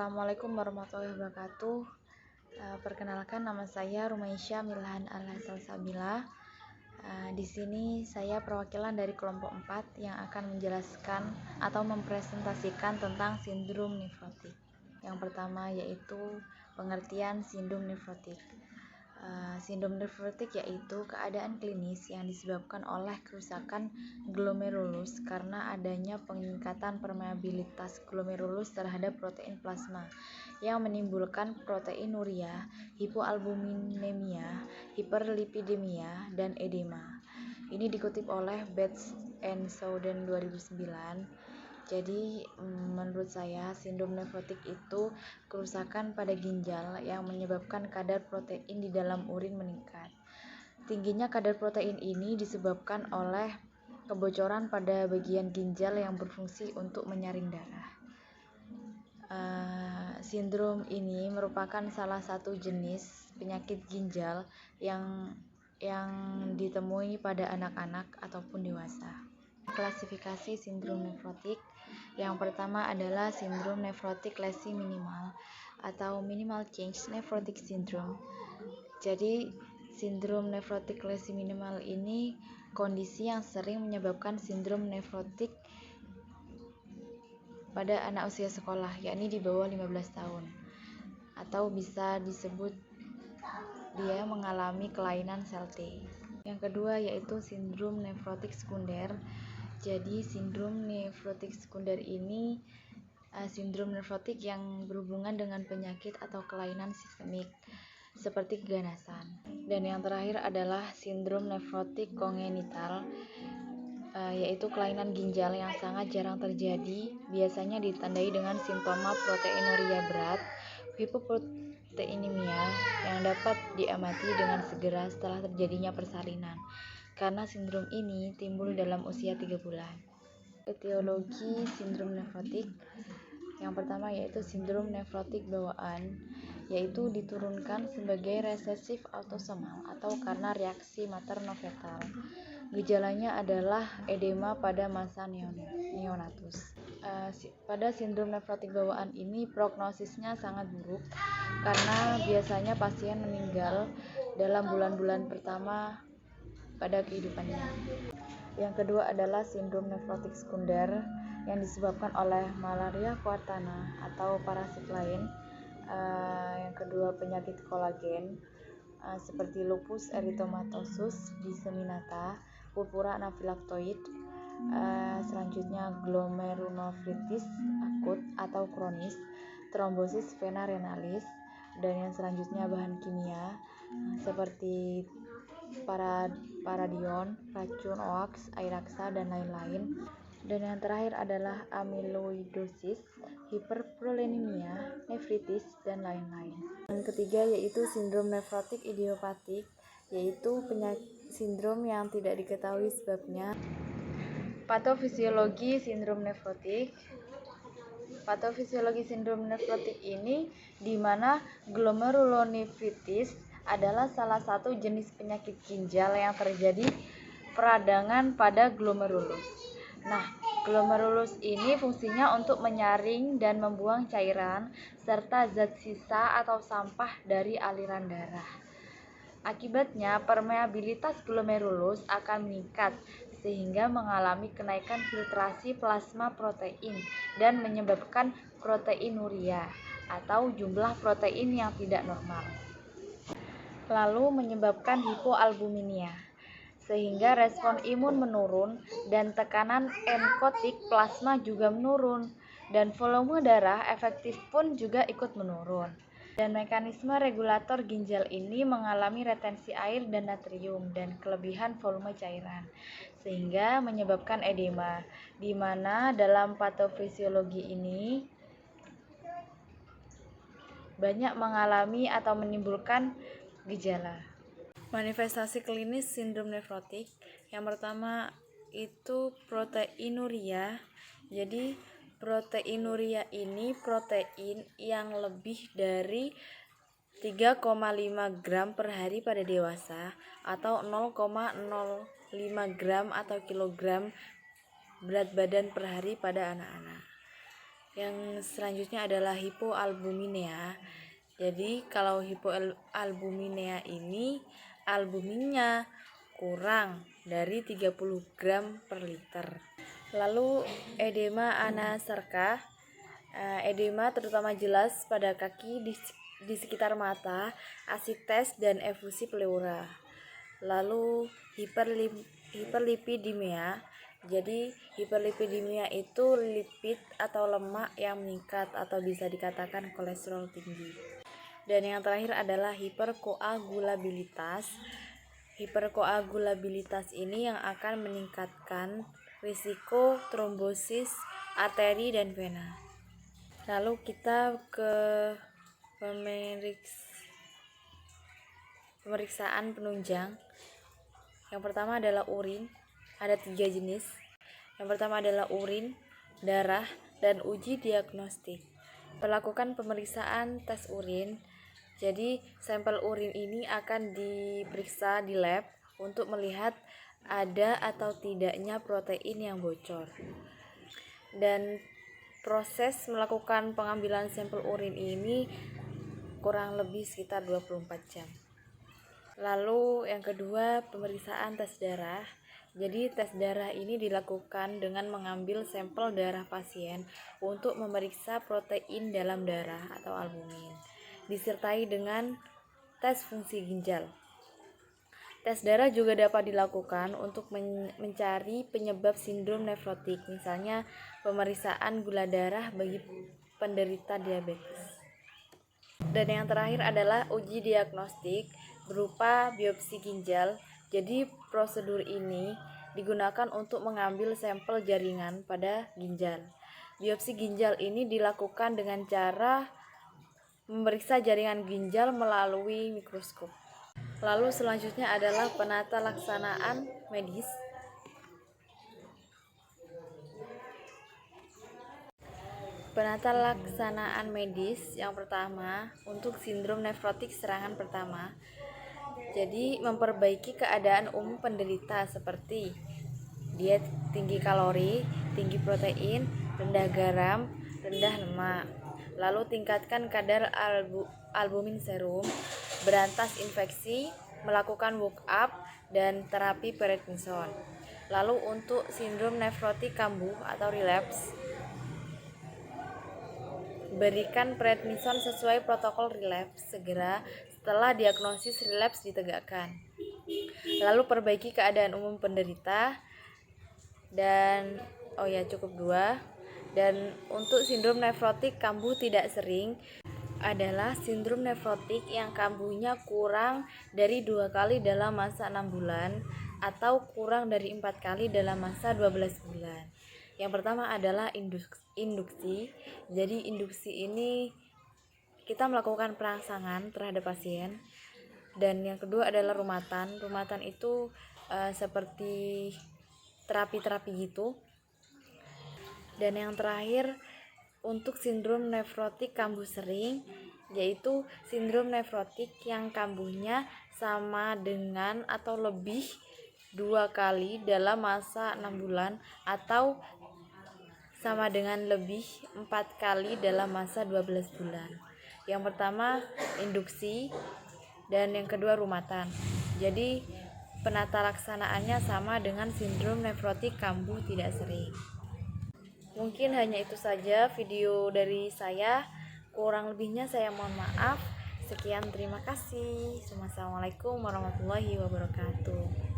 Assalamualaikum warahmatullahi wabarakatuh. Perkenalkan, nama saya Rumaisya Milhan Al-Salsabila. Di sini saya perwakilan dari kelompok 4 yang akan menjelaskan atau mempresentasikan tentang sindrom nefrotik. Yang pertama yaitu pengertian sindrom nefrotik. Sindrom nefrotik yaitu keadaan klinis yang disebabkan oleh kerusakan glomerulus karena adanya peningkatan permeabilitas glomerulus terhadap protein plasma yang menimbulkan proteinuria, hipoalbuminemia, hiperlipidemia, dan edema. Ini dikutip oleh Betts and Soudan 2009. Jadi menurut saya sindrom nefrotik itu kerusakan pada ginjal yang menyebabkan kadar protein di dalam urin meningkat. Tingginya kadar protein ini disebabkan oleh kebocoran pada bagian ginjal yang berfungsi untuk menyaring darah. Sindrom ini merupakan salah satu jenis penyakit ginjal yang ditemui pada anak-anak ataupun dewasa. Klasifikasi sindrom nefrotik. Yang pertama adalah sindrom nefrotik lesi minimal atau minimal change nephrotic syndrome. Jadi sindrom nefrotik lesi minimal ini kondisi yang sering menyebabkan sindrom nefrotik pada anak usia sekolah, yakni di bawah 15 tahun, atau bisa disebut dia mengalami kelainan sel T. Yang kedua yaitu sindrom nefrotik sekunder. Jadi sindrom nefrotik sekunder ini sindrom nefrotik yang berhubungan dengan penyakit atau kelainan sistemik seperti keganasan. Dan yang terakhir adalah sindrom nefrotik kongenital, yaitu kelainan ginjal yang sangat jarang terjadi, biasanya ditandai dengan simptoma proteinuria berat, hipoproteinemia yang dapat diamati dengan segera setelah terjadinya persalinan. Karena sindrom ini timbul dalam usia 3 bulan. Etiologi sindrom nefrotik. Yang pertama yaitu sindrom nefrotik bawaan, yaitu diturunkan sebagai resesif autosomal atau karena reaksi materno-fetal. Gejalanya adalah edema pada masa neonatus. Pada sindrom nefrotik bawaan ini prognosisnya sangat buruk karena biasanya pasien meninggal dalam bulan-bulan pertama pada kehidupannya. Yang kedua adalah sindrom nefrotik sekunder yang disebabkan oleh malaria kuartana atau parasit lain. Yang kedua penyakit kolagen seperti lupus eritomatosus disseminata, purpura anafilaktoid. Selanjutnya glomerulonefritis akut atau kronis, trombosis vena renalis, dan yang selanjutnya bahan kimia seperti paradion, racun oaks, air raksa, dan lain-lain. Dan yang terakhir adalah amyloidosis, hiperprolenemia, nefritis, dan lain-lain. Yang ketiga yaitu sindrom nefrotik idiopatik, yaitu sindrom yang tidak diketahui sebabnya. Patofisiologi sindrom nefrotik. Patofisiologi sindrom nefrotik ini di mana glomerulonefritis adalah salah satu jenis penyakit ginjal yang terjadi peradangan pada glomerulus. Nah, glomerulus ini fungsinya untuk menyaring dan membuang cairan serta zat sisa atau sampah dari aliran darah. Akibatnya, permeabilitas glomerulus akan meningkat sehingga mengalami kenaikan filtrasi plasma protein dan menyebabkan proteinuria atau jumlah protein yang tidak normal. Lalu menyebabkan hipoalbuminemia, sehingga respon imun menurun dan tekanan enkotik plasma juga menurun, dan volume darah efektif pun juga ikut menurun. Dan mekanisme regulator ginjal ini mengalami retensi air dan natrium dan kelebihan volume cairan, sehingga menyebabkan edema, di mana dalam patofisiologi ini banyak mengalami atau menimbulkan gejala. Manifestasi klinis sindrom nefrotik. Yang pertama itu proteinuria. Jadi proteinuria ini protein yang lebih dari 3,5 gram per hari pada dewasa atau 0,05 gram atau kilogram berat badan per hari pada anak-anak. Yang selanjutnya adalah hipoalbuminea. Jadi kalau hipoalbuminea ini albuminnya kurang dari 30 gram per liter. Lalu edema anasarca. Edema terutama jelas pada kaki di sekitar mata, asites dan efusi pleura. Lalu hiperlipidemia. Jadi hiperlipidemia itu lipid atau lemak yang meningkat atau bisa dikatakan kolesterol tinggi. Dan yang terakhir adalah hiperkoagulabilitas. Hiperkoagulabilitas ini yang akan meningkatkan risiko trombosis arteri dan vena. Lalu kita ke pemeriksaan penunjang. Yang pertama adalah urin, ada 3 jenis. Yang pertama adalah urin, darah, dan uji diagnostik. Melakukan pemeriksaan tes urin. Jadi sampel urin ini akan diperiksa di lab untuk melihat ada atau tidaknya protein yang bocor. Dan proses melakukan pengambilan sampel urin ini kurang lebih sekitar 24 jam. Lalu yang kedua, pemeriksaan tes darah. Jadi tes darah ini dilakukan dengan mengambil sampel darah pasien untuk memeriksa protein dalam darah atau albumin, disertai dengan tes fungsi ginjal. Tes darah juga dapat dilakukan untuk mencari penyebab sindrom nefrotik, misalnya pemeriksaan gula darah bagi penderita diabetes. Dan yang terakhir adalah uji diagnostik berupa biopsi ginjal. Jadi prosedur ini digunakan untuk mengambil sampel jaringan pada ginjal. Biopsi ginjal ini dilakukan dengan cara memeriksa jaringan ginjal melalui mikroskop. Lalu selanjutnya adalah penata laksanaan medis. Penata laksanaan medis yang pertama untuk sindrom nefrotik serangan pertama. Jadi memperbaiki keadaan umum penderita seperti diet tinggi kalori, tinggi protein, rendah garam, rendah lemak. Lalu tingkatkan kadar albumin serum, berantas infeksi, melakukan workup dan terapi prednison. Lalu untuk sindrom nefrotik kambuh atau relapse, berikan prednison sesuai protokol relapse segera setelah diagnosis relapse ditegakkan. Lalu perbaiki keadaan umum penderita dan cukup 2. Dan untuk sindrom nefrotik kambuh tidak sering adalah sindrom nefrotik yang kambuhnya kurang dari 2 kali dalam masa 6 bulan atau kurang dari 4 kali dalam masa 12 bulan. Yang pertama adalah induksi. Jadi induksi ini kita melakukan perangsangan terhadap pasien. Dan yang kedua adalah rumatan. Rumatan itu seperti terapi-terapi gitu. Dan yang terakhir untuk sindrom nefrotik kambuh sering, yaitu sindrom nefrotik yang kambuhnya sama dengan atau lebih 2 kali dalam masa 6 bulan atau sama dengan lebih 4 kali dalam masa 12 bulan. Yang pertama induksi dan yang kedua rumatan. Jadi penata laksanaannya sama dengan sindrom nefrotik kambuh tidak sering. Mungkin hanya itu saja video dari saya. Kurang lebihnya saya mohon maaf. Sekian, terima kasih. Wassalamualaikum warahmatullahi wabarakatuh.